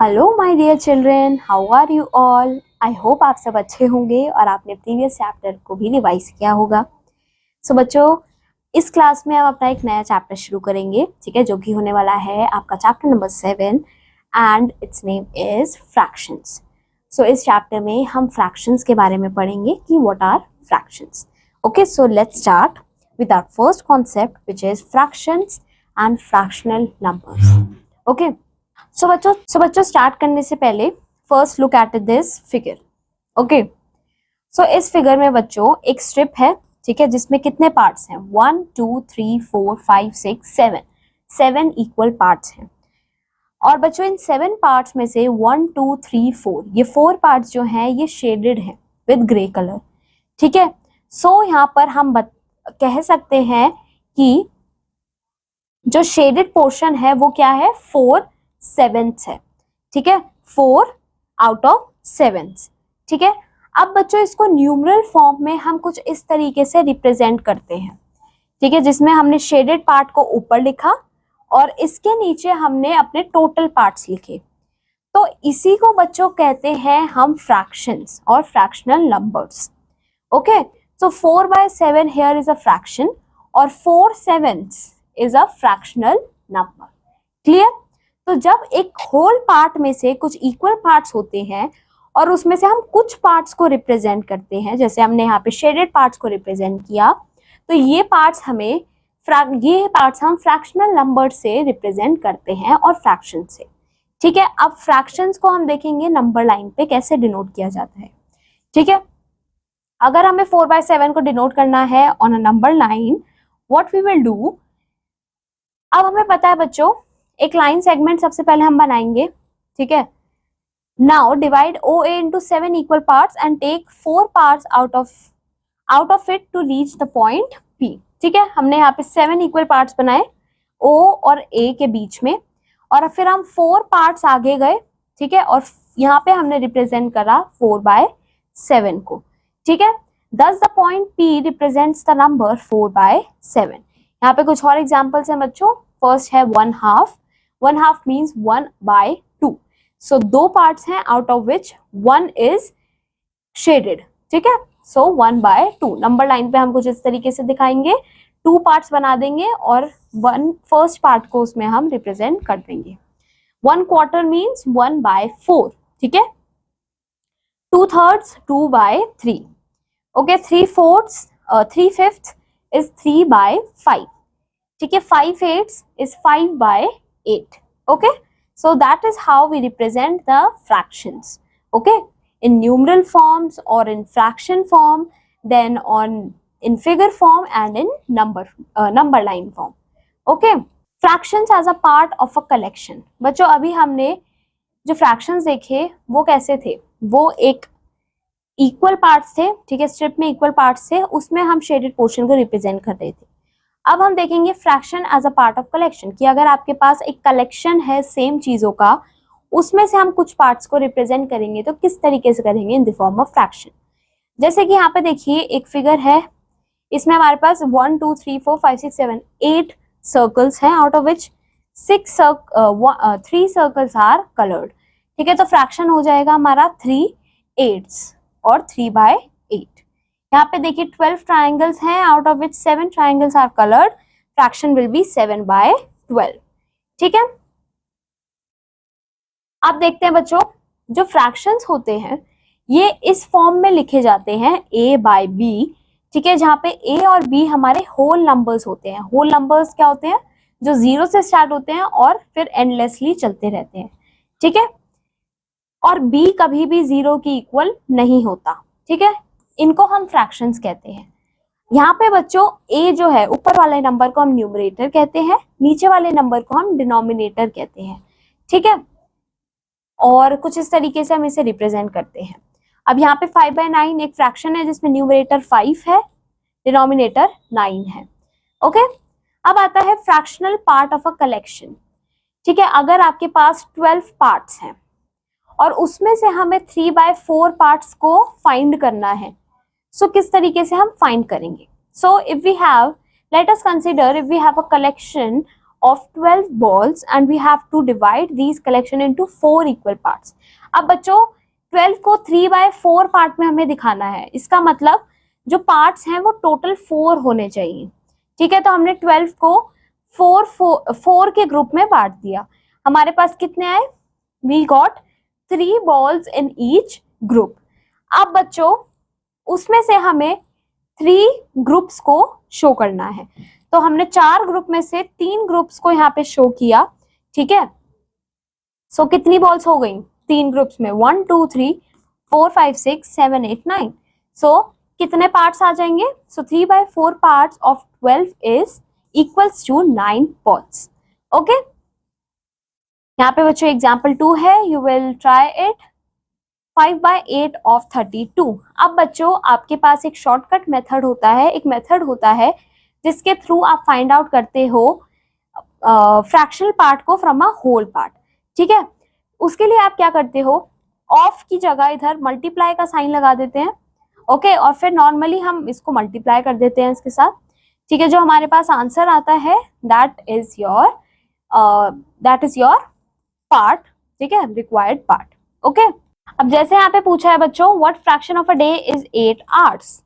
Hello my dear children, how are you all. I hope आप सब अच्छे होंगे और आपने प्रीवियस चैप्टर को भी रिवाइज किया होगा। सो बच्चों, इस क्लास में हम अपना एक नया चैप्टर शुरू करेंगे, ठीक है, जो कि होने वाला है आपका chapter number 7 and it's name is fractions. So इस चैप्टर में हम फ्रैक्शंस के बारे में पढ़ेंगे कि what are fractions. Okay, so let's start with our first concept, which is fractions and fractional numbers. Okay, so बच्चों स्टार्ट करने से पहले first look at this figure. Okay, so इस फिगर में बच्चों एक स्ट्रिप है, ठीक है, जिसमें कितने पार्ट्स हैं? 1 2 3 4 5 6 7 इक्वल पार्ट्स हैं। और बच्चों इन 7 पार्ट्स में से 1 2 3 4 ये 4 पार्ट्स जो हैं ये शेडेड हैं विद ग्रे कलर, ठीक है। सो यहाँ पर हम कह सकते हैं कि जो शेडेड पोर्शन है वो क्या है? 4/7 है, ठीक है, 4 आउट ऑफ 7, ठीक है। अब बच्चों इसको न्यूमरल फॉर्म में हम कुछ इस तरीके से रिप्रेजेंट करते हैं, ठीक है, जिसमें हमने शेडेड पार्ट को ऊपर लिखा और इसके नीचे हमने अपने टोटल पार्ट्स लिखे। तो इसी को बच्चों कहते हैं हम फ्रैक्शंस और fractional numbers. Okay, so 4/7 here is a fraction और 4/7 is a fractional number. Clear? तो जब एक होल पार्ट में से कुछ इक्वल पार्ट्स होते हैं और उसमें से हम कुछ पार्ट्स को रिप्रेजेंट करते हैं, जैसे हमने यहाँ पे शेडेड पार्ट्स को रिप्रेजेंट किया, तो ये पार्ट्स हम फ्रैक्शनल नंबर से रिप्रेजेंट करते हैं और फ्रैक्शन से, ठीक है। अब फ्रैक्शंस को हम देखेंगे नंबर लाइन पे कैसे डिनोट किया जाता है, ठीक है। अगर हमें 4/7 को डिनोट करना है on a number line, what we will do, अब हमें पता है बच्चों एक लाइन सेगमेंट सबसे पहले हम बनाएंगे, ठीक है। Now divide OA into 7 equal parts and take 4 parts out of it to reach the point P, ठीक है। हमने यहाँ पे 7 इक्वल पार्ट्स बनाए O और A के बीच में और फिर हम 4 पार्ट्स आगे गए, ठीक है, और यहाँ पे हमने रिप्रेजेंट करा 4/7 को, ठीक है। Thus the point P represents the number 4/7. यहाँ पे कुछ और एग्जाम्पल्स हैं बच्चों। फर्स्ट है 1/2. 1/2 मीन्स 1/2. सो 2 पार्ट्स हैं out of which 1 is shaded, ठीक है। सो 1/2 नंबर लाइन पे हम कुछ इस तरीके से दिखाएंगे, 2 पार्ट्स बना देंगे और फर्स्ट पार्ट को उसमें हम रिप्रेजेंट कर देंगे। 1/4 मीन्स 1/4, ठीक है। 2/3 2/3. Okay, 3/5 is 3/5, ठीक है। 5/8 is 5/8. Okay, so that is how we represent the fractions. Okay, in numeral forms or in fraction form, then in figure form and in number line form. Okay, fractions as a part of a collection. बच्चों अभी हमने जो fractions देखे वो कैसे थे? वो एक इक्वल पार्ट्स थे, ठीक है, स्ट्रिप में इक्वल पार्ट्स थे, उसमें हम शेडेड पोर्शन को रिप्रेजेंट कर रहे थे। अब हम देखेंगे fraction as a part of collection, कि अगर आपके पास एक कलेक्शन है सेम चीजों का, उसमें से हम कुछ पार्ट्स को रिप्रेजेंट करेंगे तो किस तरीके से करेंगे? In the form of fraction. जैसे कि यहाँ पे देखिए एक फिगर है, इसमें हमारे पास 1 2 3 4 5 6 7 8 सर्कल्स हैं, out of which 3 circles are coloured, ठीक है। तो फ्रैक्शन हो जाएगा हमारा 3/8 और 3/8। यहाँ पे देखिए 12 ट्राइंगल्स हैं, out of which 7 triangles are coloured, fraction will be 7/12, ठीक है। अब देखते हैं बच्चों, जो फ्रैक्शंस होते हैं ये इस फॉर्म में लिखे जाते हैं A/B, ठीक है, जहाँ पे A और B हमारे होल नंबर्स होते हैं। होल नंबर्स क्या होते हैं? जो 0 से स्टार्ट होते हैं और फिर एंडलेसली चलते रहते हैं, ठीक है। और B कभी भी 0 की इक्वल नहीं होता, ठीक है। इनको हम फ्रैक्शंस कहते हैं। यहाँ पे बच्चों A जो है ऊपर वाले नंबर को हम न्यूमरेटर कहते हैं, नीचे वाले नंबर को हम डिनोमिनेटर कहते हैं, ठीक है। और कुछ इस तरीके से हम इसे रिप्रेजेंट करते हैं। अब यहाँ पे 5/9 एक फ्रैक्शन है जिसमें न्यूमरेटर 5 है, डिनोमिनेटर 9 है। ओके, अब आता है fractional part of a collection, ठीक है। अगर आपके पास 12 पार्ट्स हैं और उसमें से हमें 3/4 पार्ट्स को फाइंड करना है, सो किस तरीके से हम फाइंड करेंगे? So if we have, let us consider if we have a collection of 12 balls and we have to divide these collection into 4 equal parts. अब बच्चों 12 को 3/4 पार्ट में हमें दिखाना है, इसका मतलब जो पार्ट्स हैं वो टोटल 4 होने चाहिए। ठीक है, तो हमने 12 को 4 के ग्रुप में बांट दिया। हमारे पास कितने आए? We got 3 balls in each group। अब बच्चों उसमें से हमें 3 ग्रुप्स को शो करना है, तो हमने 4 ग्रुप में से 3 ग्रुप्स को यहाँ पे शो किया। ठीक है, सो कितनी बॉल्स हो गई 3 ग्रुप्स में? 1 2 3 4 5 6 7 8 9। सो कितने पार्ट्स आ जाएंगे? So 3/4 parts of 12 is equals to 9 balls. Okay, यहाँ पे बच्चों एग्जाम्पल 2 है, you will try it. 5/8 of 32। अब बच्चों आपके पास एक शॉर्टकट मेथड होता है, एक मेथड होता है जिसके थ्रू आप फाइंड आउट करते हो फ्रैक्शनल पार्ट को फ्रॉम अ होल पार्ट। ठीक है, उसके लिए आप क्या करते हो, ऑफ की जगह इधर मल्टीप्लाई का साइन लगा देते हैं। ओके, और फिर नॉर्मली हम इसको मल्टीप्लाई कर देते हैं इसके साथ। ठीक है, जो हमारे पास आंसर आता है दैट इज योर पार्ट। ठीक है, रिक्वायर्ड पार्ट। ओके, अब जैसे यहाँ पे पूछा है बच्चों what fraction of a day is 8 hours.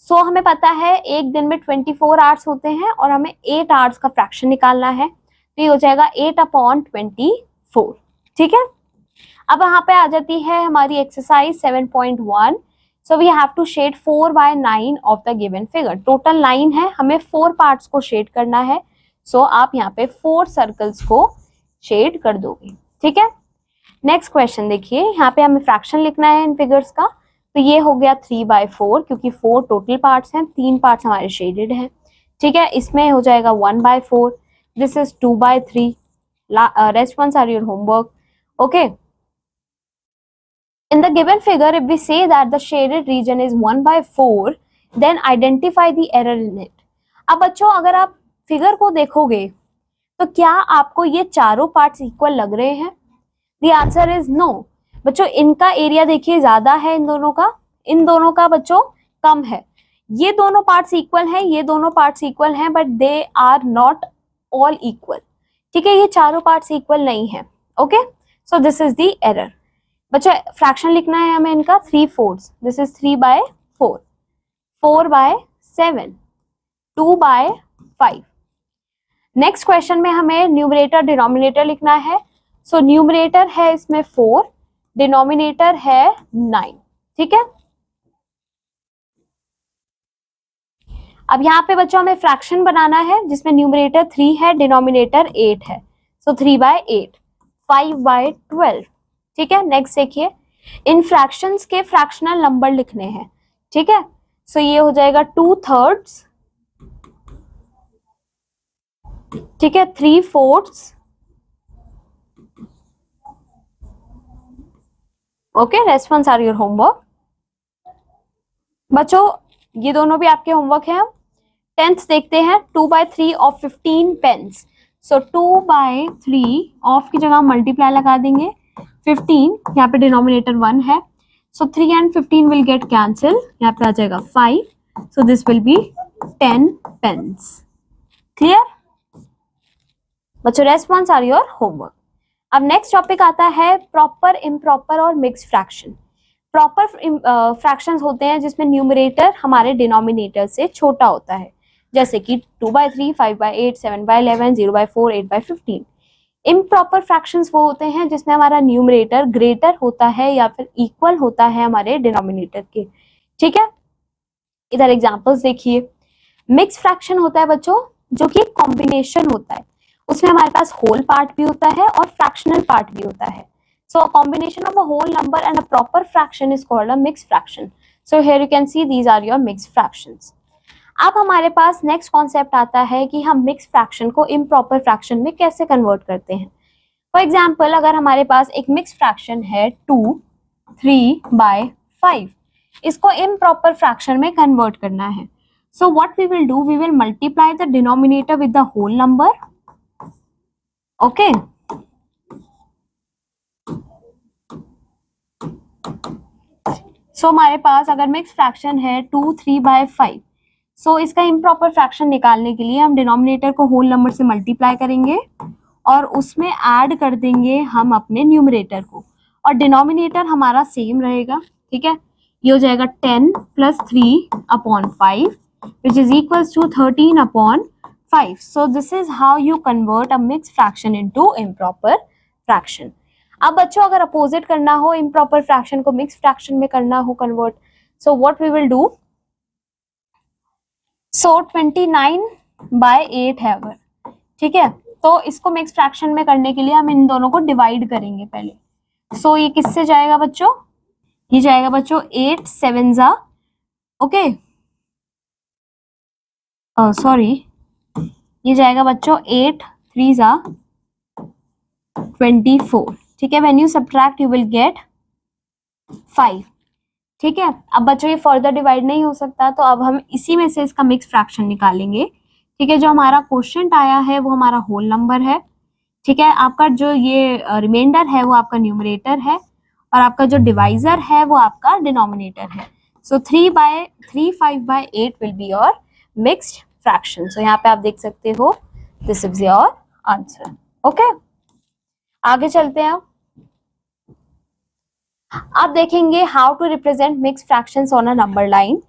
So हमें पता है एक दिन में 24 आवर्स होते हैं और हमें 8 आवर्स का फ्रैक्शन निकालना है, तो ये हो जाएगा 8/24। ठीक है, अब यहाँ पे आ जाती है हमारी exercise 7.1। So we have to shade 4/9 of the given figure. Total 9 है, हमें 4 पार्ट्स को शेड करना है। सो आप यहाँ पे 4 सर्कल्स को शेड कर दोगे। ठीक है, नेक्स्ट क्वेश्चन देखिए, यहाँ पे हमें फ्रैक्शन लिखना है इन फिगर्स का। तो ये हो गया 3/4 क्योंकि 4 टोटल पार्ट्स हैं, 3 पार्ट्स हमारे शेडेड हैं। ठीक है, इसमें हो जाएगा 1/4, this is 2/3। Rest ones are your homework. Okay, in the given figure if we say that the shaded region is 1/4 then identify the error in it। अब बच्चों अगर आप फिगर को देखोगे तो क्या आपको ये चारों पार्ट्स इक्वल लग रहे हैं? The answer is no। बच्चों इनका एरिया देखिए ज्यादा है इन दोनों का बच्चों कम है। ये दोनों पार्ट्स इक्वल हैं, ये दोनों पार्ट्स इक्वल हैं, but they are not all equal. ठीक है, ये चारों पार्ट्स इक्वल नहीं है। Okay, so this is the error. बच्चों फ्रैक्शन लिखना है हमें इनका 3/4, दिस इज 3/4, 4/7, 2/5। नेक्स्ट क्वेश्चन में हमें न्यूमरेटर डिनोमिनेटर लिखना है। सो न्यूमरेटर है इसमें 4, डिनोमिनेटर है 9। ठीक है, अब यहाँ पे बच्चों हमें फ्रैक्शन बनाना है जिसमें न्यूमरेटर 3 है, डिनोमिनेटर 8 है। सो 3/8, 5/12। ठीक है, नेक्स्ट देखिए, इन फ्रैक्शंस के फ्रैक्शनल नंबर लिखने हैं। ठीक है, सो ये हो जाएगा 2/3। ठीक है, 3/4। Okay, rest ones are your homework. बच्चों ये दोनों भी आपके होमवर्क है। 10th देखते हैं, 2/3 ऑफ 15 पेन्स। सो 2/3 ऑफ की जगह मल्टीप्लाई लगा देंगे 15, यहाँ पे डिनोमिनेटर 1 है। So 3 and 15 will get cancel, यहाँ पे आ जाएगा 5। So this will be 10 pens. Clear बच्चों, rest ones are your homework. अब नेक्स्ट टॉपिक आता है प्रॉपर, इम्प्रॉपर और मिक्स फ्रैक्शन। प्रॉपर फ्रैक्शंस होते हैं जिसमें न्यूमरेटर हमारे डिनोमिनेटर से छोटा होता है, जैसे कि 2/3, 5/8, 7/11, 0/4, 8/15। इम्प्रॉपर फ्रैक्शंस वो होते हैं जिसमें हमारा न्यूमरेटर ग्रेटर होता है या फिर इक्वल होता है हमारे डिनोमिनेटर के। ठीक है, इधर एग्जांपल्स देखिए। मिक्स फ्रैक्शन होता है बच्चों जो कि कॉम्बिनेशन होता है, उसमें हमारे पास होल पार्ट भी होता है और फ्रैक्शनल पार्ट भी होता है। सो a combination of a whole number and a proper fraction is called a mixed fraction। So here you can see these are your mixed fractions। अब हमारे पास नेक्स्ट कॉन्सेप्ट आता है कि हम मिक्स फ्रैक्शन को इम्प्रॉपर फ्रैक्शन में कैसे convert करते हैं। फॉर एग्जाम्पल अगर हमारे पास एक मिक्स फ्रैक्शन है 2/3/5, इसको इम्प्रॉपर फ्रैक्शन में कन्वर्ट करना है। So what we will do, we will multiply the denominator with the whole number. Okay, so हमारे पास अगर मिक्स फ्रैक्शन है 2/3/5, सो इसका इम्प्रॉपर फ्रैक्शन निकालने के लिए हम डिनोमिनेटर को होल नंबर से मल्टीप्लाई करेंगे और उसमें ऐड कर देंगे हम अपने न्यूमरेटर को, और डिनोमिनेटर हमारा सेम रहेगा, ठीक है। ये हो जाएगा 10 + 3/5 which is equals to 13/5. So this is how you convert a mixed fraction into improper fraction. अब बच्चों अगर अपोजिट करना हो, इम्प्रॉपर फ्रैक्शन को मिक्स फ्रैक्शन में करना हो convert, so what we will do, so 29/8 है अगर, ठीक है, तो इसको मिक्स फ्रैक्शन में करने के लिए हम इन दोनों को डिवाइड करेंगे पहले। सो ये किससे जाएगा बच्चों, ये जाएगा बच्चों 8 7 ओके, सॉरी, ये जाएगा बच्चों 8 3 24, ठीक है। When you subtract you will get 5, ठीक है। अब बच्चों ये फर्दर डिवाइड नहीं हो सकता, तो अब हम इसी में से इसका मिक्स फ्रैक्शन निकालेंगे, ठीक है। जो हमारा क्वोशिएंट आया है वो हमारा होल नंबर है, ठीक है। आपका जो ये रिमाइंडर है वो आपका न्यूमरेटर है, और आपका जो डिवाइजर है वो आपका डिनोमिनेटर है। So 3/8 will be your mixed fraction. So यहाँ पे आप देख सकते हो this is your answer, okay. आगे चलते हैं, आप देखेंगे how to represent mixed fractions on a number line.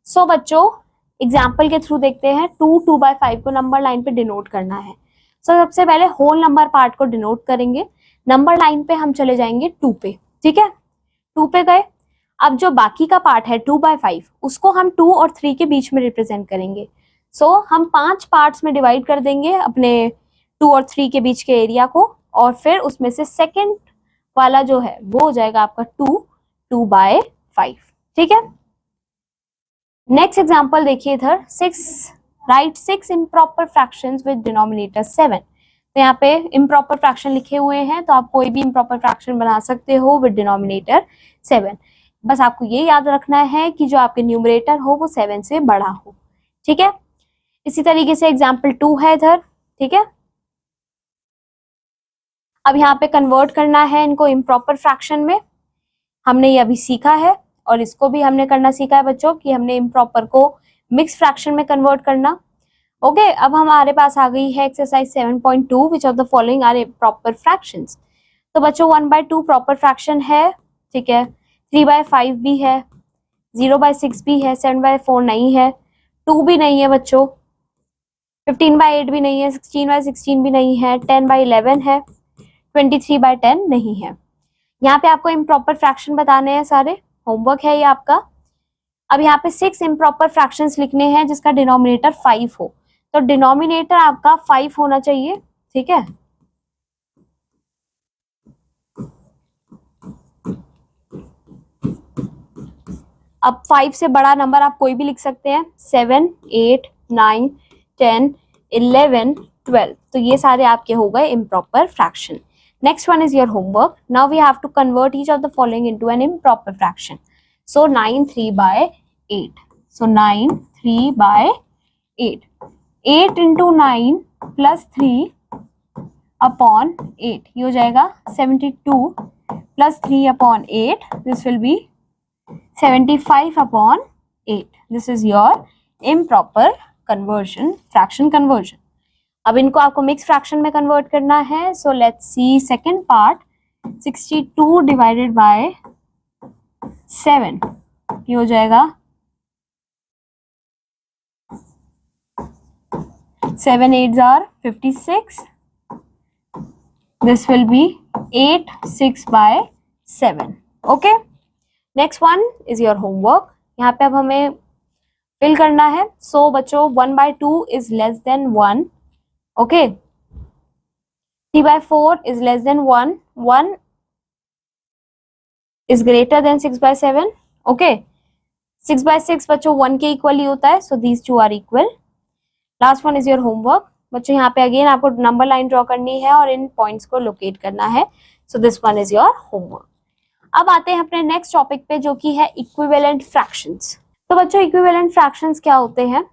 So बच्चों एग्जांपल के थ्रू देखते हैं, 2/5 को नंबर लाइन पे डिनोट करना है। सो सबसे पहले होल नंबर पार्ट को डिनोट करेंगे, नंबर लाइन पे हम चले जाएंगे 2 पे, ठीक है, 2 पे गए। अब जो बाकी का पार्ट है 2/5 उसको हम 2 और 3 के बीच में रिप्रेजेंट करेंगे। सो हम 5 पार्ट्स में डिवाइड कर देंगे अपने 2 और 3 के बीच के एरिया को, और फिर उसमें से सेकंड वाला जो है वो हो जाएगा आपका 2/5, ठीक है। नेक्स्ट एग्जांपल देखिए इधर, 6 right 6 improper fractions with denominator 7। तो यहाँ पे इम्प्रॉपर फ्रैक्शन लिखे हुए हैं, तो आप कोई भी इम्प्रॉपर फ्रैक्शन बना सकते हो विद डिनोमिनेटर 7। बस आपको ये याद रखना है कि जो आपके न्यूमरेटर हो वो 7 से बड़ा हो, ठीक है। इसी तरीके से एग्जाम्पल 2 है इधर, ठीक है। अब यहाँ पे कन्वर्ट करना है इनको इम्प्रॉपर फ्रैक्शन में, हमने ये अभी सीखा है, और इसको भी हमने करना सीखा है बच्चों कि हमने इम्प्रॉपर को मिक्स फ्रैक्शन में कन्वर्ट करना, ओके। अब हमारे पास आ गई है exercise 7.2 which of the following are proper fractions. तो बच्चों 1/2 प्रॉपर फ्रैक्शन है, ठीक है, 3/5 भी है, 0/6 भी है, 7/4 नहीं है, 2 भी नहीं है बच्चों, 15/8 भी नहीं है, 16/16 भी नहीं है, 10/11 है, 23/10 नहीं है। यहाँ पे आपको इम्प्रॉपर फ्रैक्शन बताने हैं सारे, होमवर्क है ये आपका। अब यहाँ पे 6 इम्प्रॉपर फ्रैक्शंस लिखने हैं जिसका डिनोमिनेटर 5 हो, तो डिनोमिनेटर आपका 5 होना चाहिए, ठीक है। अब 5 से बड़ा नंबर आप कोई भी लिख सकते हैं, 7 8 9 10 11 12, तो ये सारे आपके हो गए improper fraction. Next one is your homework. Now we have to convert each of the following into an improper fraction. So 9 3/8. So 9 3/8. 8 into 9 plus 3/8. ये हो जाएगा 72 plus 3/8. This will be 75/8. This is your improper conversion, fraction conversion. अब इनको आपको mix fraction में convert करना है। So let's see second part, 62 divided by 7, ये हो जाएगा 7 8s are 56, this will B 8 6/7, okay. Next one is your homework, यहाँ पे अब हमें फिल करना है। सो बच्चों 1/2 is less then 1, okay, 3/4 is less than 1, 1 is greater than 6/7, okay, 6/6 बच्चों 1 के इक्वल ही होता है, so these two are equal. Last one is your homework बच्चों, यहाँ पे अगेन आपको नंबर लाइन ड्रॉ करनी है और इन पॉइंट्स को लोकेट करना है, so this one is your homework. अब आते हैं अपने नेक्स्ट टॉपिक पे जो कि है इक्विवेलेंट फ्रैक्शंस। तो बच्चों इक्विवेलेंट फ्रैक्शंस क्या होते हैं,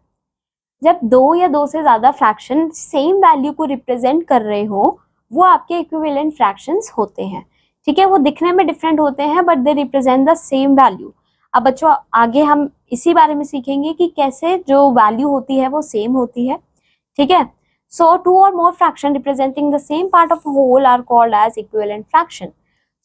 जब 2 या 2 से ज्यादा फ्रैक्शन सेम वैल्यू को रिप्रेजेंट कर रहे हो वो आपके इक्विवेलेंट फ्रैक्शंस होते हैं, ठीक है। वो दिखने में डिफरेंट होते हैं but they represent the same value. अब बच्चों आगे हम इसी बारे में सीखेंगे कि कैसे जो वैल्यू होती है वो सेम होती है, ठीक है। So two or more fraction representing the same part of whole are called as equivalent fraction.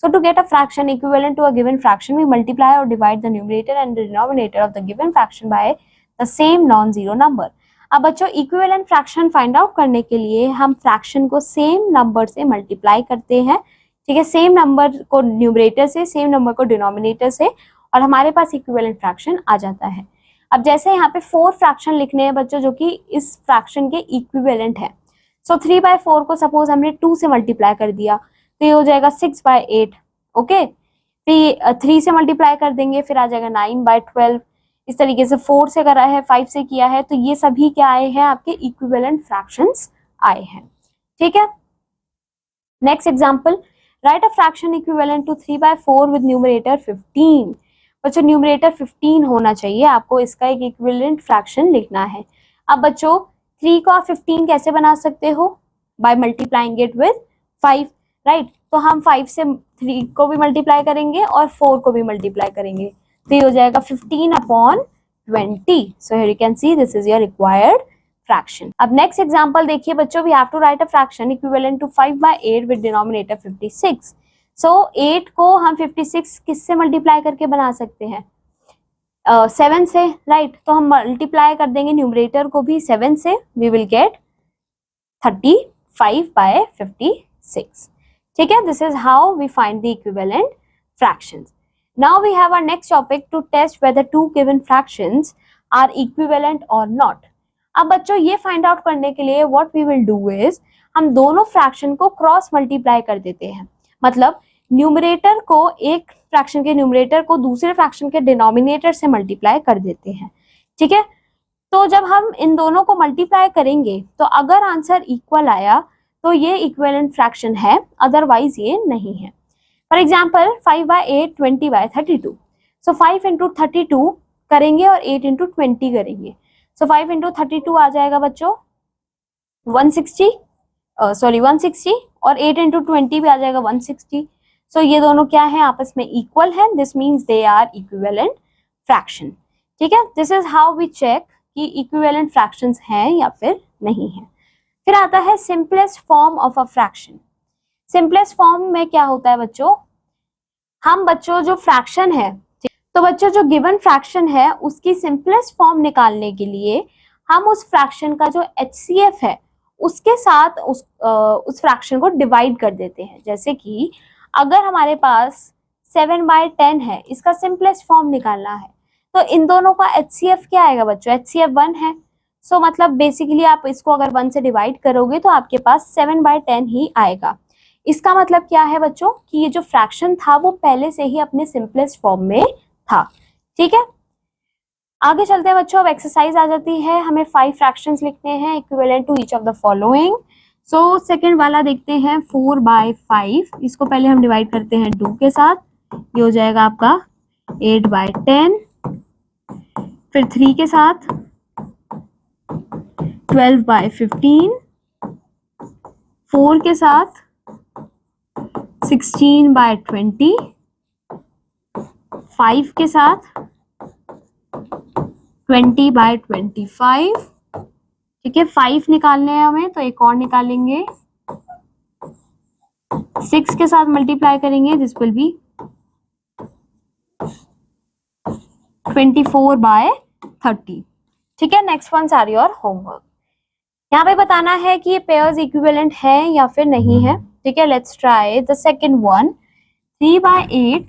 So to get a fraction equivalent to a given fraction, we multiply or divide the numerator and the denominator of the given fraction by the same non-zero number. अब बच्चों equivalent fraction find out करने के लिए हम fraction को same number से multiply करते हैं, ठीक है, सेम नंबर को न्यूमरेटर से, सेम नंबर को डिनोमिनेटर से, और हमारे पास इक्विवेलेंट फ्रैक्शन आ जाता है. अब जैसे यहाँ पे 4 फ्रैक्शन लिखने हैं बच्चों जो कि इस फ्रैक्शन के इक्विवेलेंट है. सो 3/4 को सपोज हमने 2 से मल्टीप्लाई कर दिया तो ये हो जाएगा 6/8. ओके, फिर 3 से मल्टीप्लाई कर देंगे, फिर आ जाएगा 9/12. इस तरीके से 4 से करा है, 5 से किया है, तो ये सभी क्या आए हैं, आपके इक्विवेलेंट फ्रैक्शंस आए हैं, ठीक है. Next example, write a fraction equivalent to 3/4 with numerator 15. बच्चों न्यूमरेटर 15 होना चाहिए, आपको इसका एक इक्विवेलेंट फ्रैक्शन लिखना है. अब बच्चों 3 को आप 15 कैसे बना सकते हो, bye multiplying it with 5, right. तो हम 5 से 3 को भी मल्टीप्लाई करेंगे और 4 को भी मल्टीप्लाई करेंगे, तो ये हो जाएगा 15/20. So here you can see this is your required fraction. अब नेक्स्ट एग्जांपल देखिए बच्चों, we have to write a fraction equivalent to 5/8 with denominator 56. सो 8 को हम 56 किससे मल्टीप्लाई करके बना सकते हैं, 7 से, राइट. तो हम मल्टीप्लाई कर देंगे न्यूमरेटर को भी 7 से, वी विल गेट 35/56, ठीक है. This is how we find the equivalent fractions. Now we have our next topic to test whether two given fractions are equivalent और नॉट. अब बच्चों ये फाइंड आउट करने के लिए what we will do is, हम दोनों फ्रैक्शन को क्रॉस मल्टीप्लाई कर देते हैं. मतलब न्यूमरेटर को, एक फ्रैक्शन के न्यूमरेटर को दूसरे फ्रैक्शन के डिनोमिनेटर से मल्टीप्लाई कर देते हैं, ठीक है. तो जब हम इन दोनों को मल्टीप्लाई करेंगे तो अगर आंसर इक्वल आया तो ये इक्विवेलेंट फ्रैक्शन है, अदरवाइज ये नहीं है. For example 5/8 20/32. सो 5 into 32 करेंगे और 8 into 20 करेंगे. सो 5 into 32 आ जाएगा बच्चों 160 और 8 into 20 भी आ जाएगा 160. सो ये दोनों क्या है, आपस में इक्वल है. This means they are equivalent fraction, ठीक है. This is how we check कि इक्विवेलेंट फ्रैक्शंस हैं या फिर नहीं है. फिर आता है simplest form of a fraction. Simplest form में क्या होता है बच्चों, हम बच्चों जो फ्रैक्शन है, तो बच्चों जो गिवन फ्रैक्शन है उसकी सिंपलेस्ट फॉर्म निकालने के लिए हम उस फ्रैक्शन का जो HCF है उसके साथ उस फ्रैक्शन को डिवाइड कर देते हैं. जैसे कि अगर हमारे पास 7/10 है, इसका सिंपलेस्ट फॉर्म निकालना है, तो इन दोनों का HCF क्या आएगा बच्चों, HCF 1 है. सो मतलब बेसिकली आप इसको अगर 1 से डिवाइड करोगे तो आपके पास 7/10 ही आएगा. इसका मतलब क्या है बच्चों कि ये जो फ्रैक्शन था वो पहले से ही अपने सिंपलेस्ट फॉर्म में था, ठीक है. आगे चलते हैं बच्चों, अब एक्सरसाइज आ जाती है. हमें 5 फ्रैक्शंस लिखने हैं equivalent to each of the following. So second वाला देखते हैं 4/5. इसको पहले हम डिवाइड करते हैं 2 के साथ, ये हो जाएगा आपका 8/10. फिर 3 के साथ 12/15. 4 के साथ 16/20. 5 के साथ 20/25. ठीक है, 5 निकालने हैं हमें, तो एक और निकालेंगे. 6 के साथ मल्टीप्लाई करेंगे, दिस विल बी 24/30. ठीक है, next one are your homework. यहाँ पे बताना है कि ये पेयर्स इक्विवेलेंट है या फिर नहीं है. ठीक है, let's try the second one. 3/8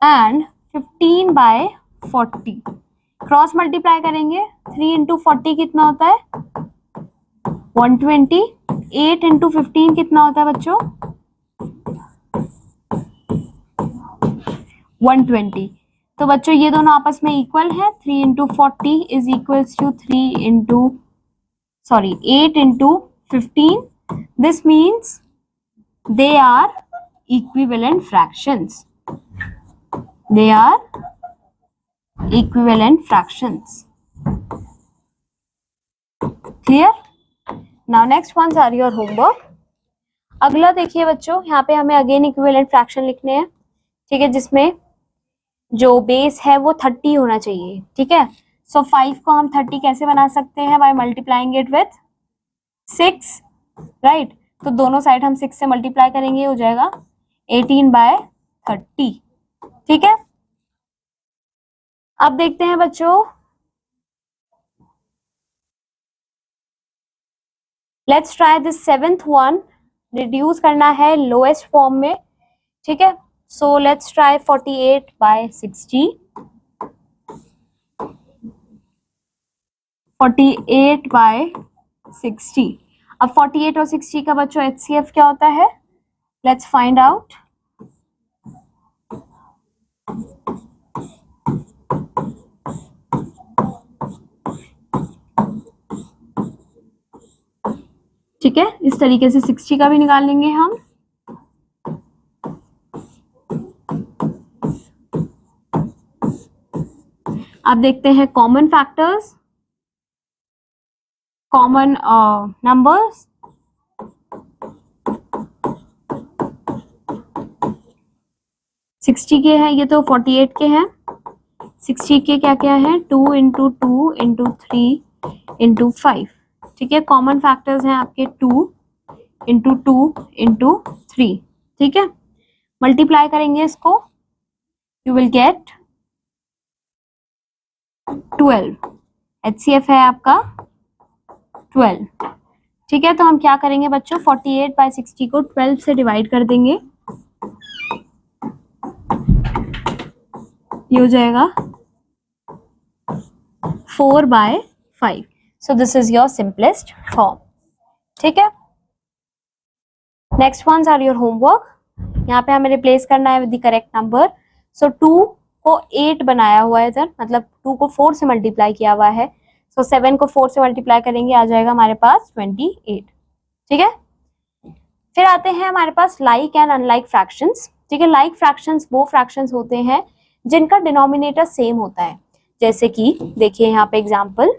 and 15/40 cross multiply करेंगे. 3 into 40 कितना होता है 120. 8 into 15 कितना होता है बच्चों 120. तो बच्चों ये दोनों आपस में इक्वल है. 3 into 40 is equals to 8 into 15. This means they are equivalent fractions. They are equivalent fractions. Clear? Now next ones are your homework. अगला देखिए बच्चों, यहाँ पे हमें अगेन इक्विवेलेंट फ्रैक्शन लिखने हैं. ठीक है, जिसमें जो बेस है वो 30 होना चाहिए, ठीक है। सो 5 को हम 30 कैसे बना सकते हैं? Bye multiplying it with 6, right. तो दोनों साइड हम 6 से मल्टीप्लाई करेंगे, हो जाएगा 18/30, ठीक है। अब देखते हैं बच्चों, let's try this 7th one. Reduce करना है लोएस्ट फॉर्म में, ठीक है। So let's try 48/60। 48/60। अब 48 और 60 का बच्चों HCF क्या होता है? Let's find out. ठीक है, इस तरीके से 60 का भी निकाल लेंगे हम। अब देखते हैं common factors, common numbers. Sixty के हैं ये, तो 48 के हैं। 60 के क्या क्या है? 2 × 2 × 3 × 5, ठीक है। कॉमन फैक्टर्स हैं आपके 2 × 2 × 3, ठीक है। मल्टीप्लाई करेंगे इसको, यू विल गेट 12। HCF है आपका 12, ठीक है। तो हम क्या करेंगे बच्चों, 48/60 को 12 से डिवाइड कर देंगे, ये हो जाएगा 4/5। So this is your simplest form, ठीक है। Next ones are your homework. यहाँ पे हमें रिप्लेस करना है with the correct number. So 2 को 8 बनाया हुआ है इधर, मतलब 2 को 4 से मल्टीप्लाई किया हुआ है। सो 7 को 4 से मल्टीप्लाई करेंगे, आ जाएगा हमारे पास 28, ठीक है। फिर आते हैं हमारे पास लाइक एंड अनलाइक फ्रैक्शंस, ठीक है। लाइक फ्रैक्शंस वो फ्रैक्शंस होते हैं जिनका डिनोमिनेटर सेम होता है, जैसे कि देखिए यहाँ पे एग्जांपल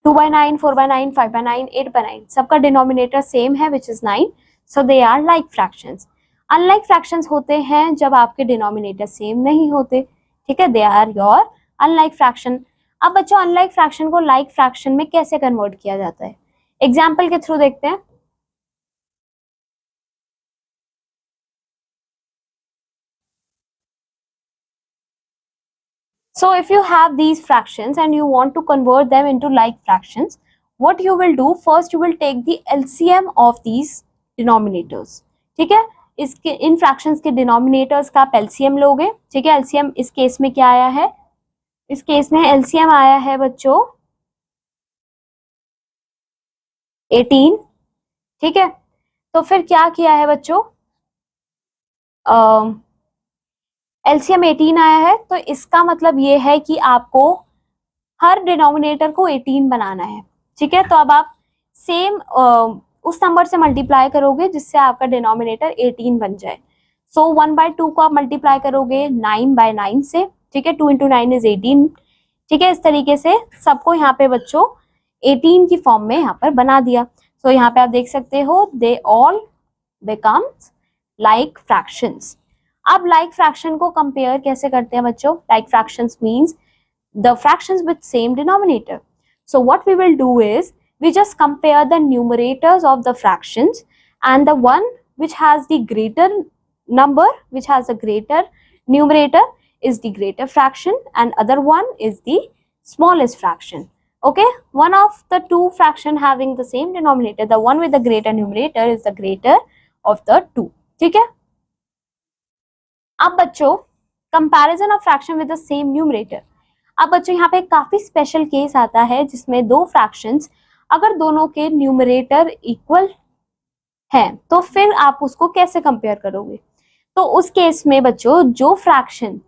2/9, 4/9, 5/9, 8/9, सबका डिनोमिनेटर सेम है which is 9, so they are like fractions. Unlike fractions होते हैं जब आपके डिनोमिनेटर सेम नहीं होते, ठीक है, they are your unlike fraction. अब बच्चों अनलाइक फ्रैक्शन को लाइक फ्रैक्शन में कैसे कन्वर्ट किया जाता है, एग्जाम्पल के थ्रू देखते हैं। So if you have these fractions and you want to convert them into like fractions, what you will do, first you will take the LCM of these denominators, ठीक है। इसके इन fractions के denominators का आप LCM लोगे, ठीक है। LCM इस केस में क्या आया है? इस केस में LCM आया है बच्चों 18, ठीक है। तो फिर क्या किया है बच्चों, LCM 18 आया है, तो इसका मतलब ये है कि आपको हर डिनोमिनेटर को 18 बनाना है, ठीक है। तो अब आप सेम उस नंबर से मल्टीप्लाई करोगे जिससे आपका डिनोमिनेटर 18 बन जाए। सो 1/2 को आप मल्टीप्लाई करोगे 9/9 से, ठीक है। 2 × 9 इज 18, ठीक है। इस तरीके से सबको यहाँ पे बच्चों 18 की फॉर्म में यहाँ पर बना दिया। सो यहाँ पे आप देख सकते हो they all becomes like fractions. अब लाइक फ्रैक्शन को कंपेयर कैसे करते हैं बच्चों? Like fractions means the fractions with same denominator. So what we will do is we just compare the numerators of the fractions, and the one which has the greater number, which has a greater numerator is the greater fraction, and other one is the smallest fraction. Okay, one of the two fraction having the same denominator, the one with the greater numerator is the greater of the two, ठीक है। अब बच्चों comparison of fraction with the same numerator. अब बच्चों यहाँ पे काफी special case आता है जिसमें दो फ्रैक्शंस अगर दोनों के न्यूमरेटर इक्वल हैं तो फिर आप उसको कैसे कंपेयर करोगे? तो उस केस में बच्चों जो फ्रैक्शन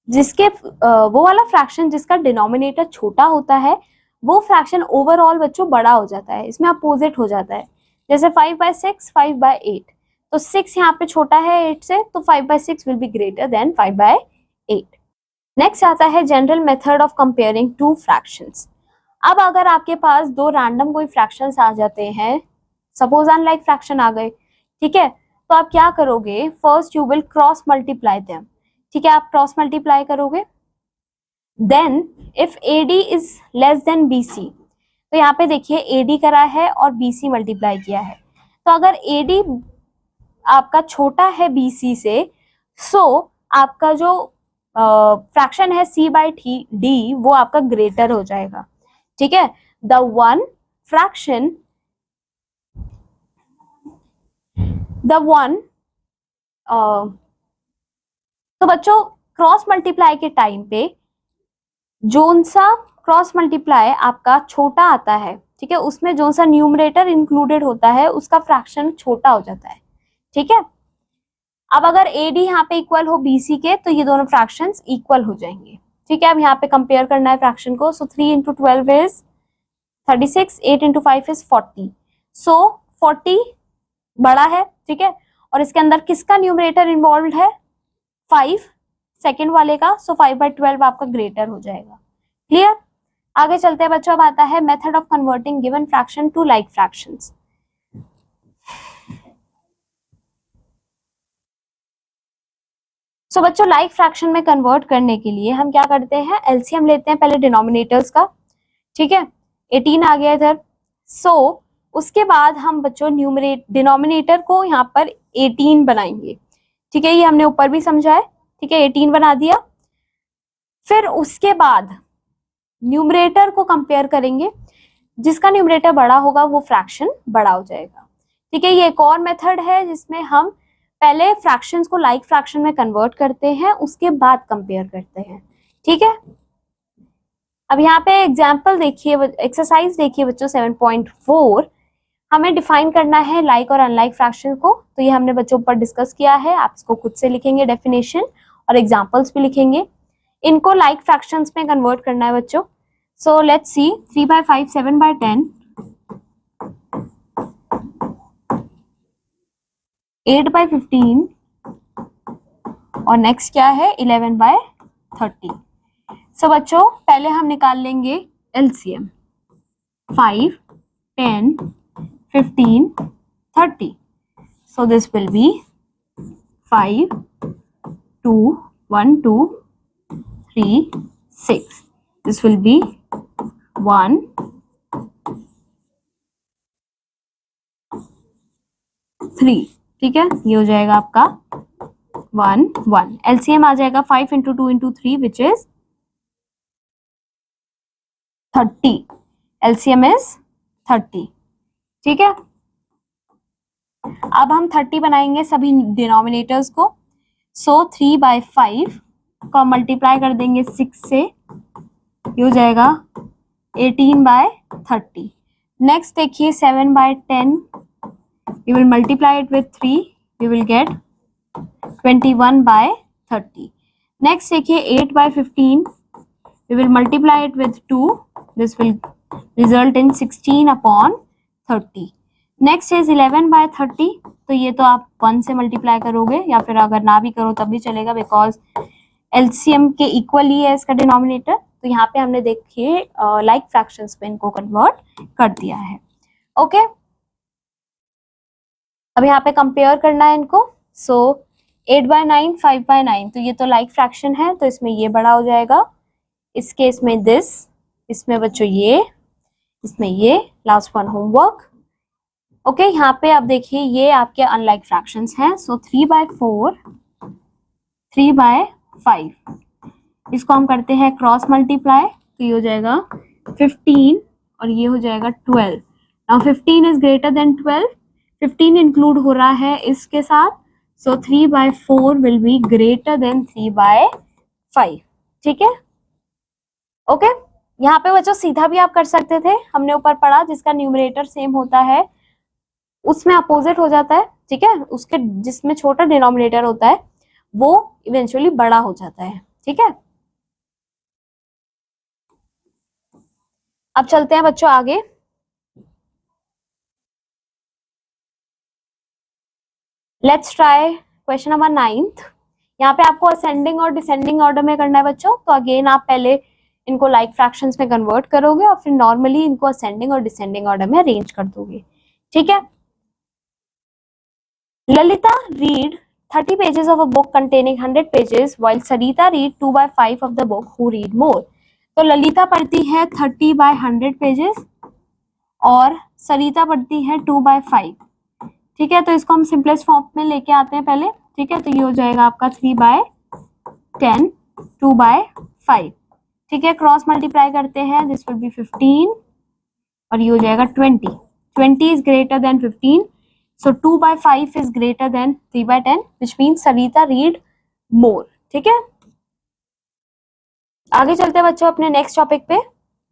जिसके वो वाला फ्रैक्शन जिसका डिनोमिनेटर छोटा होता है वो फ्रैक्शन ओवरऑल बच्चों बड़ा हो जाता है, इसमें अपोजिट हो जाता है। जैसे 5/6, 5/8, तो 6 यहाँ पे छोटा है 8 से, तो 5/6 will be greater than 5/8। Next आता है general method of comparing two fractions. अब अगर आपके पास दो रैंडम कोई फ्रैक्शंस आ जाते हैं, सपोज अनलाइक फ्रैक्शन आ गए, ठीक है, तो आप क्या करोगे? First you will cross multiply them, ठीक है, आप क्रॉस मल्टीप्लाई करोगे। Then if AD is less than BC, तो यहाँ पे देखिए AD करा है और BC मल्टीप्लाई किया है, तो अगर AD आपका छोटा है BC से, सो आपका जो फ्रैक्शन है C/D वो आपका ग्रेटर हो जाएगा। ठीक है, द वन फ्रैक्शन तो बच्चों क्रॉस मल्टीप्लाई के टाइम पे जोन सा क्रॉस मल्टीप्लाई आपका छोटा आता है, ठीक है, उसमें जोन सा न्यूमरेटर इंक्लूडेड होता है उसका फ्रैक्शन छोटा हो जाता है। ठीक है, अब अगर AD यहाँ पे इक्वल हो BC के, तो ये दोनों फ्रैक्शंस इक्वल हो जाएंगे। ठीक है, अब यहाँ पे कंपेयर करना है फ्रैक्शन को। सो 3 × 12 इज 36, 8 × 5 इज 40। सो 40 बड़ा है, ठीक है, और इसके अंदर किसका न्यूमरेटर इन्वॉल्व है? 5, सेकेंड वाले का। सो 5/12 आपका ग्रेटर हो जाएगा। क्लियर? आगे चलते हैं बच्चों। अब आता है method of converting given fraction to like fractions. So बच्चों लाइक फ्रैक्शन में कन्वर्ट करने के लिए हम क्या करते हैं, एलसीएम लेते हैं पहले डिनोमिनेटर्स का। ठीक है, 18 आ गया इधर। सो उसके बाद हम बच्चों डिनोमिनेटर को यहाँ पर 18 बनाएंगे। ठीक है, ये हमने ऊपर भी समझा है। ठीक है, 18 बना दिया। फिर उसके बाद न्यूमरेटर को कंपेयर करेंगे, जिसका न्यूमरेटर बड़ा होगा वो फ्रैक्शन बड़ा हो जाएगा। ठीक है, ये एक और मेथड है जिसमें हम पहले फ्रैक्शंस को लाइक फ्रैक्शन में कन्वर्ट करते हैं, उसके बाद कंपेयर करते हैं। ठीक है, अब यहाँ पे एग्जांपल देखिए, एक्सरसाइज देखिए बच्चों 7.4। हमें डिफाइन करना है लाइक और अनलाइक फ्रैक्शन को। तो ये हमने बच्चों पर डिस्कस किया है, आप इसको खुद से लिखेंगे डेफिनेशन और एग्जाम्पल्स भी लिखेंगे। इनको लाइक फ्रैक्शंस में कन्वर्ट करना है बच्चों। सो लेट्स सी, 3/5, 7/10, 8/15 और नेक्स्ट क्या है 11/30। सो बच्चों पहले हम निकाल लेंगे LCM. 5, 10, 15, 30। So this will B 5, 2, 1, 2, 3, 6। This will B 1, 3। ठीक है, ये हो जाएगा आपका 1, 1। एलसीएम आ जाएगा 5 × 2 × 3 विच इज 30। LCM is 30। ठीक है, अब हम 30 बनाएंगे सभी डिनोमिनेटर्स को। सो 3/5 को मल्टीप्लाई कर देंगे 6 से, ये हो जाएगा 18/30। नेक्स्ट देखिए 7/10, we will multiply it with 3, we will get 21/30. Next देखिए 8/15, we will multiply it with 2, this will result in 16/30. Next is 11/30, तो ये तो आप 1 से मल्टीप्लाई करोगे, या फिर अगर ना भी करो तब भी चलेगा, बिकॉज एलसीएम के इक्वल ही है इसका डिनोमिनेटर। तो यहाँ पे हमने देखिए लाइक फ्रैक्शंस पे इनको कन्वर्ट कर दिया है। ओके, अब यहाँ पे कंपेयर करना है इनको। सो 8/9, 5/9, तो ये तो लाइक फ्रैक्शन है, तो इसमें ये बड़ा हो जाएगा, इस केस में दिस, इसमें बच्चों ये, इसमें ये। Last one homework. ओके, यहाँ पे आप देखिए ये आपके अनलाइक फ्रैक्शंस हैं। सो 3/4, 3/5, इसको हम करते हैं क्रॉस मल्टीप्लाई, तो ये हो जाएगा 15 और ये हो जाएगा 12। Now 15 is greater than 12, 15 include हो रहा है इसके साथ। सो 3/4 विल बी ग्रेटर देन 3/5। ठीक है, ओके। यहाँ पे बच्चों सीधा भी आप कर सकते थे, हमने ऊपर पढ़ा जिसका न्यूमरेटर सेम होता है उसमें अपोजिट हो जाता है। ठीक है, उसके जिसमें छोटा डिनोमिनेटर होता है वो इवेंचुअली बड़ा हो जाता है। ठीक है, अब चलते हैं बच्चों आगे। Let's try question number 9। यहाँ पे आपको असेंडिंग और डिसेंडिंग ऑर्डर में करना है बच्चों। तो अगेन आप पहले इनको लाइक फ्रैक्शंस में कन्वर्ट करोगे और फिर नॉर्मली इनको असेंडिंग और डिसेंडिंग ऑर्डर में अरेंज कर दोगे। ठीक है, Lalita read 30 pages of a book containing 100 pages while Sarita read 2/5 of the book, who read more? तो ललिता पढ़ती है 30/100 पेजेस और सरिता पढ़ती है 2/5। ठीक है, तो इसको हम सिंपलेस्ट फॉर्म में लेके आते हैं पहले। ठीक है, तो ये हो जाएगा आपका 3/10, 2/5। ठीक है, क्रॉस मल्टीप्लाई करते हैं, दिस विल बी 15 और ये हो जाएगा 20। 20 is greater than 15, so 2/5 is greater than 3/10, which means Sarita read more। ठीक है, आगे चलते हैं बच्चों अपने नेक्स्ट टॉपिक पे।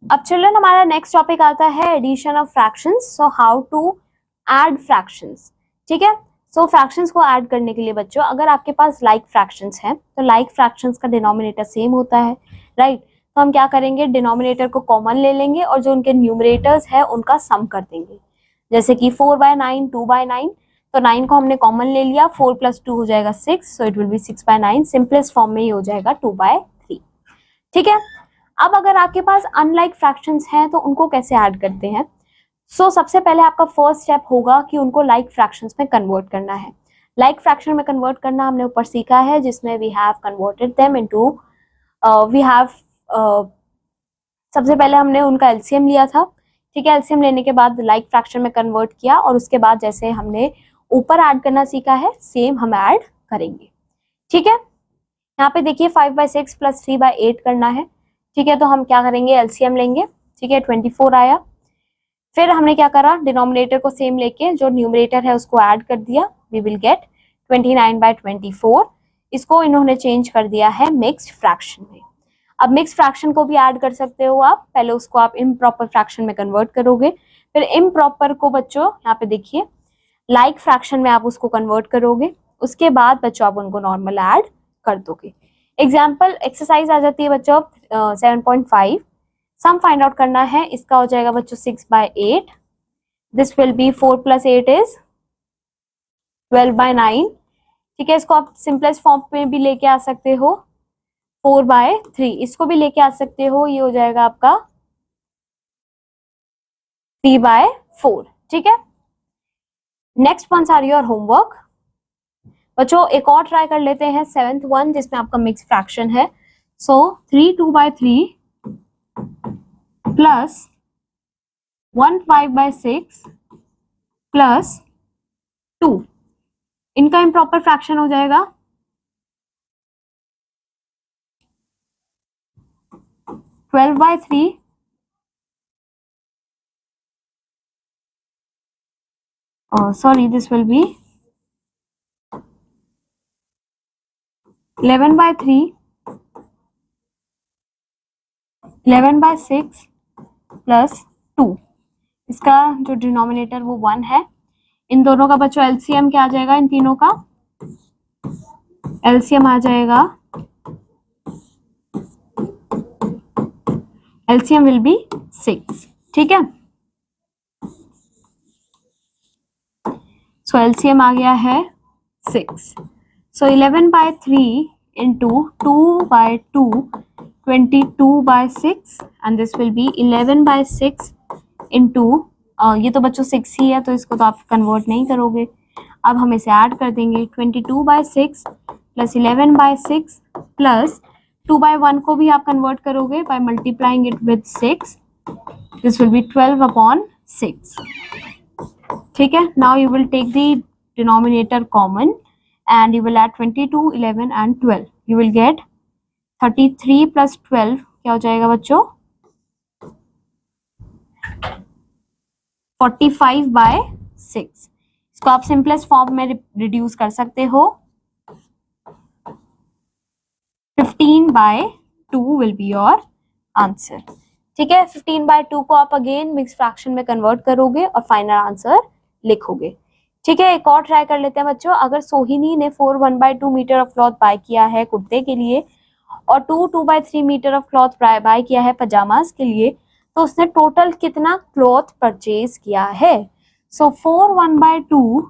अब चिल्ड्रन हमारा नेक्स्ट टॉपिक आता है addition of fractions. So how to add fractions. ठीक है, सो फ्रैक्शंस को ऐड करने के लिए बच्चों, अगर आपके पास लाइक फ्रैक्शंस हैं तो लाइक फ्रैक्शंस का डिनोमिनेटर सेम होता है, राइट। तो हम क्या करेंगे, डिनोमिनेटर को कॉमन ले लेंगे और जो उनके न्यूमरेटर्स है उनका सम कर देंगे। जैसे कि 4/9, 2/9, तो 9 को हमने कॉमन ले लिया, 4 + 2 हो जाएगा 6, so it will be 6/9। Simplest form में ये हो जाएगा 2/3। ठीक है, अब अगर आपके पास अनलाइक फ्रैक्शंस हैं तो उनको कैसे ऐड करते हैं। सो सबसे पहले आपका फर्स्ट स्टेप होगा कि उनको लाइक फ्रैक्शंस में कन्वर्ट करना है। लाइक फ्रैक्शन में कन्वर्ट करना हमने ऊपर सीखा है, जिसमें we have converted them into सबसे पहले हमने उनका एलसीएम लिया था। ठीक है, एलसीएम लेने के बाद लाइक फ्रैक्शन में कन्वर्ट किया और उसके बाद जैसे हमने ऊपर ऐड करना सीखा है सेम हम ऐड करेंगे। ठीक है, यहाँ पे देखिए 5/6 + 3/8 करना है। ठीक है, तो हम क्या करेंगे, एलसीएम लेंगे। ठीक है, 24 आया। फिर हमने क्या करा, डिनोमिनेटर को सेम लेके जो न्यूमरेटर है उसको ऐड कर दिया, वी विल गेट 29/24। इसको इन्होंने चेंज कर दिया है मिक्स्ड फ्रैक्शन में। अब मिक्स फ्रैक्शन को भी ऐड कर सकते हो आप, पहले उसको आप इम्प्रॉपर फ्रैक्शन में कन्वर्ट करोगे, फिर इम्प्रॉपर को बच्चों यहाँ पे देखिए लाइक फ्रैक्शन में आप उसको कन्वर्ट करोगे, उसके बाद बच्चों आप उनको नॉर्मल ऐड कर दोगे। एग्जाम्पल एक्सरसाइज आ जाती है बच्चों 7.5, सम फाइंड आउट करना है। इसका हो जाएगा बच्चों 6/8, दिस विल बी 4 + 8 इज 12/9। ठीक है, इसको आप सिंपलेस्ट फॉर्म में भी लेके आ सकते हो, 4/3। इसको भी लेके आ सकते हो, ये हो जाएगा आपका 3/4। ठीक है, next ones are your homework. बच्चों एक और ट्राई कर लेते हैं 7th वन, जिसमें आपका मिक्स फ्रैक्शन है। सो 3 2/3 प्लस 1 5/6 प्लस 2, इनका इम्प्रॉपर फ्रैक्शन हो जाएगा 12/3 sorry, this will be 11/3, 11/6 plus 2। इसका जो डिनोमिनेटर वो 1 है। इन दोनों का बच्चों एलसीएम क्या आ जाएगा, इन तीनों का एलसीएम आ जाएगा, एलसीएम विल बी 6। ठीक है, सो एलसीएम आ गया है 6। सो 11/3 into 2/2, 22/6 and this will be 11/6 into ये तो बच्चों 6 ही है तो इसको तो आप कन्वर्ट नहीं करोगे। अब हम इसे ऐड कर देंगे, 22/6 प्लस 11/6 प्लस 2/1 को भी आप कन्वर्ट करोगे by multiplying it with 6, this will be 12/6। ठीक है, now you will take the denominator common and you will add 22, 11 and 12, you will get 33 plus 12 क्या हो जाएगा बच्चों 45/6। इसको आप सिंपलेस्ट फॉर्म में रिड्यूस कर सकते हो, 15/2 will be your answer। ठीक है, 15/2 को आप अगेन मिक्स फ्रैक्शन में कन्वर्ट करोगे और फाइनल आंसर लिखोगे। ठीक है, एक और ट्राई कर लेते हैं बच्चों। अगर सोहिनी ने 4 1/2 मीटर ऑफ क्लॉथ बाय किया है कुर्ते के लिए और 2 2/3 मीटर ऑफ क्लॉथ बाय किया है पजामास के लिए, तो उसने टोटल कितना क्लॉथ परचेज किया है। सो 4 1/2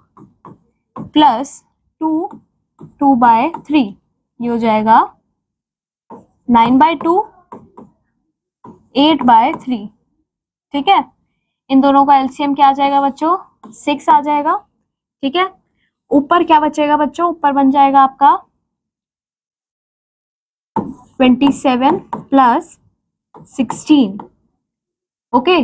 प्लस 2 2/3 ये हो जाएगा 9/2 8/3। ठीक है, इन दोनों का एलसीएम क्या आ जाएगा बच्चों 6 आ जाएगा। ठीक है, ऊपर क्या बचेगा बच्चों, ऊपर बन जाएगा आपका 27 plus 16। Okay,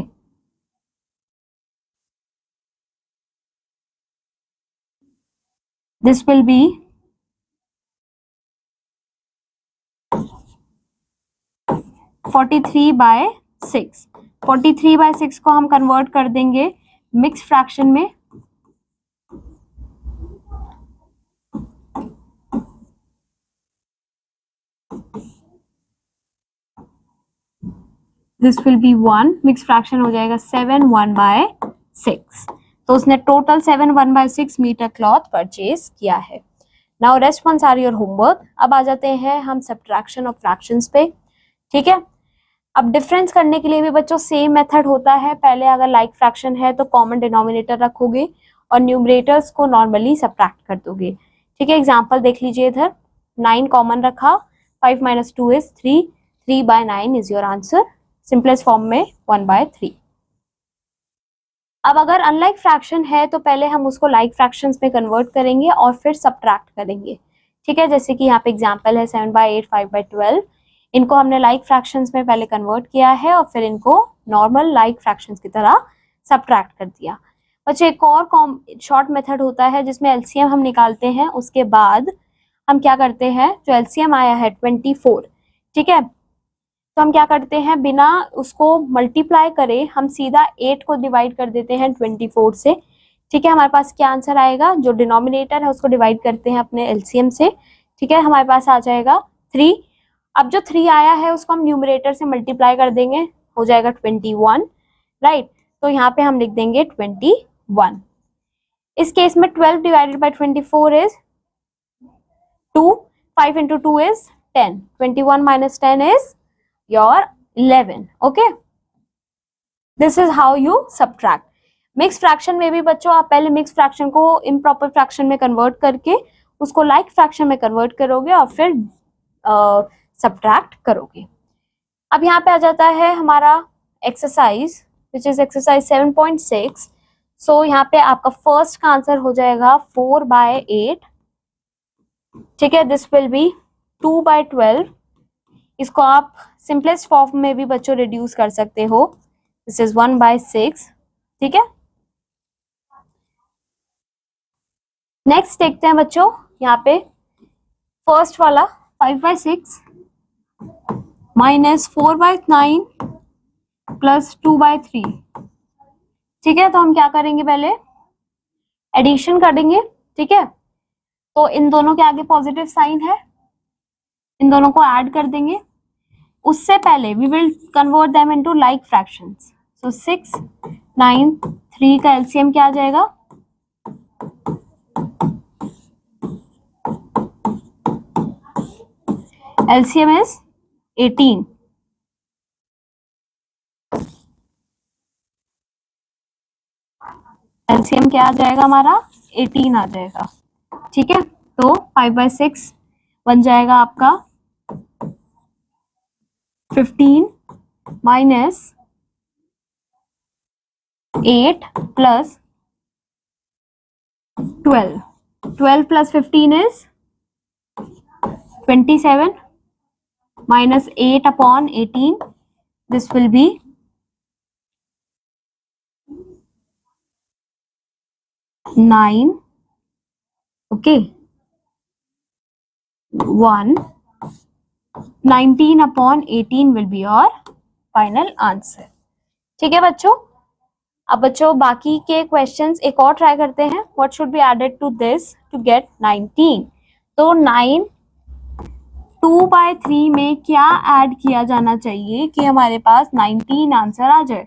this will B 43/6। 43/6 को हम कन्वर्ट कर देंगे मिक्स फ्रैक्शन में। This will B 1, mix fraction हो जाएगा 7 1/6। तो उसने टोटल 7 1/6 मीटर क्लॉथ परचेज किया है। Now rest ones are your homework. अब आ जाते हैं हम सब्ट्रैक्शन ऑफ फ्रैक्शंस पे। ठीक है, अब डिफरेंस करने के लिए भी बच्चों सेम मेथड होता है। पहले अगर लाइक फ्रैक्शन है तो कॉमन डिनोमिनेटर रखोगे और न्यूमरेटर्स को नॉर्मली सब्ट्रैक्ट कर दोगे। ठीक है, एग्जांपल देख लीजिए इधर, 9 कॉमन रखा, 5 - 2 is 3, 3/9 is your answer. Simplest form में 1/3। अब अगर अनलाइक फ्रैक्शन है तो पहले हम उसको लाइक फ्रैक्शंस में कन्वर्ट करेंगे और फिर सब्ट्रैक्ट करेंगे। ठीक है, जैसे कि यहाँ पे एग्जांपल है 7/8, 5/12। इनको हमने लाइक फ्रैक्शंस में पहले कन्वर्ट किया है और फिर इनको नॉर्मल लाइक फ्रैक्शंस की तरह सब्ट्रैक्ट कर दिया। बच्चों एक और शॉर्ट मेथड होता है जिसमें एलसीएम हम निकालते हैं, उसके बाद हम क्या करते हैं, जो एलसीएम आया है 24। ठीक है, तो हम क्या करते हैं, बिना उसको मल्टीप्लाई करे हम सीधा 8 को डिवाइड कर देते हैं 24 से। ठीक है, हमारे पास क्या आंसर आएगा, जो डिनोमिनेटर है उसको डिवाइड करते हैं अपने एलसीएम से। ठीक है, हमारे पास आ जाएगा 3। अब जो 3 आया है उसको हम न्यूमरेटर से मल्टीप्लाई कर देंगे, हो जाएगा 21। राइट, तो यहाँ पे हम लिख देंगे 21। इस केस में 12 divided by 24 is 2, 5 into 2 is 10, 21 minus 10 is your 11. Okay, this is how you subtract. Mix fraction में भी बच्चों आप पहले मिक्स फ्रैक्शन को इम्प्रॉपर फ्रैक्शन में कन्वर्ट करके उसको लाइक फ्रैक्शन में कन्वर्ट करोगे और फिर सब्ट्रैक्ट करोगे। अब यहाँ पे आ जाता है हमारा एक्सरसाइज विच इज एक्सरसाइज 7.6। सो यहाँ पे आपका फर्स्ट का आंसर हो जाएगा 4/8। ठीक है, दिस विल बी 2/12। इसको आप सिंपलेस्ट फॉर्म में भी बच्चों रिड्यूस कर सकते हो, दिस इज 1/6। ठीक है, नेक्स्ट देखते हैं बच्चों, यहाँ पे फर्स्ट वाला 5/6 माइनस 4/9 प्लस 2/3। ठीक है, तो हम क्या करेंगे, पहले एडिशन करेंगे। ठीक है, तो इन दोनों के आगे पॉजिटिव साइन है, इन दोनों को ऐड कर देंगे। उससे पहले we will convert them into like fractions. So 6 9 3 का एलसीएम क्या आ जाएगा, एलसीएम इज 18। एलसीएम क्या आ जाएगा हमारा, 18 आ जाएगा। ठीक है, तो 5/6 बन जाएगा आपका 15 minus 8 plus 12। 12 plus 15 is 27 minus 8/18. This will be 9. Okay, 1. 19/18 will be your final answer. ठीक है बच्चों, अब बच्चों बाकी के क्वेश्चंस एक और ट्राई करते हैं। What should be added to this to get 19? तो 9 2/3 में क्या ऐड किया जाना चाहिए कि हमारे पास 19 आंसर आ जाए।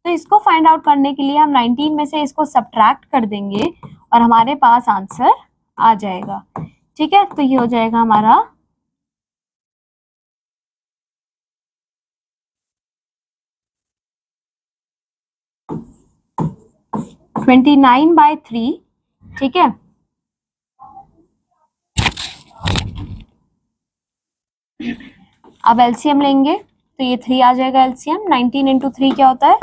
तो इसको फाइंड आउट करने के लिए हम 19 में से इसको सब्ट्रैक्ट कर देंगे और हमारे पास आंसर आ जाएगा। ठीक है, तो ये हो जाएगा हमारा 29/3। ठीक है, अब एलसीएम लेंगे तो ये 3 आ जाएगा एलसीएम। 19 into 3 क्या होता है,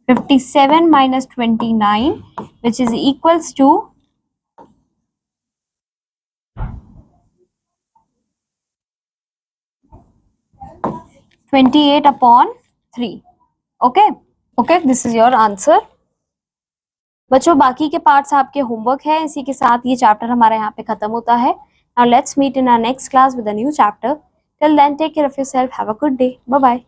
57 minus 29 which is equals to 28 upon 3. Okay okay, this is your answer. बच्चों बाकी के पार्ट्स आपके होमवर्क है, इसी के साथ ये चैप्टर हमारा यहाँ पे खत्म होता है। Now let's meet in our next class with a new chapter. Till then take care of yourself, have a good day, bye bye.